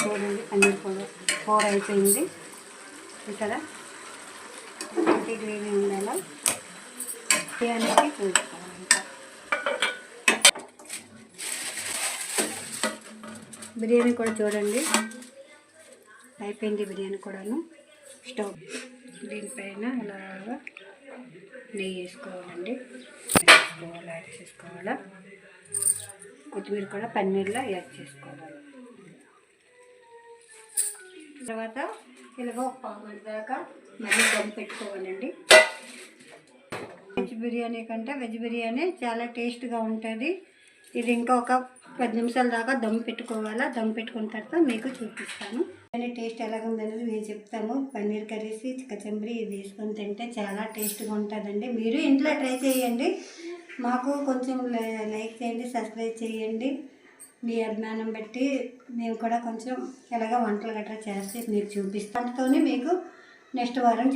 చూడండి పన్నీర్ కూర అయిపోయింది. ఇక్కడ గ్రేవీ ఉండాలి. బిర్యానీకి చూసుకోవాలి. ఇంకా బిర్యానీ కూడా చూడండి అయిపోయింది. బిర్యానీ కూడాను స్టవ్ దీనిపైన అలాగా నెయ్యి వేసుకోవాలండి. యాడ్ చేసుకోవాలి. కొత్తిమీర కూడా పన్నీర్లో యాడ్ చేసుకోవాలి. తర్వాత ఇలాగ ఒక పావు గంట దాకా మళ్ళీ దమ్ పెట్టుకోవాలండి. వెజ్ బిర్యానీ కంటే వెజ్ బిర్యానీ చాలా టేస్ట్గా ఉంటుంది. ఇది ఇంకా ఒక 10 నిమిషాల దాకా దమ్ పెట్టుకోవాలా. దమ్ పెట్టుకున్న తర్వాత మీకు చూపిస్తాను. బిర్యానీ టేస్ట్ ఎలాగుందనేది మేము చెప్తాము. పన్నీర్ కర్రీస్, కచంబరి ఇది వేసుకొని తింటే చాలా టేస్ట్గా ఉంటుందండి. మీరు ఇంట్లో ట్రై చేయండి. మాకు కొంచెం లైక్ చేయండి, సబ్స్క్రైబ్ చేయండి. మీ అభిమానం బట్టి మేము కూడా కొంచెం ఎలాగ వంటలు గట్రా చేస్తే మీకు చూపిస్తాం. వంటతోనే మీకు నెక్స్ట్ వారం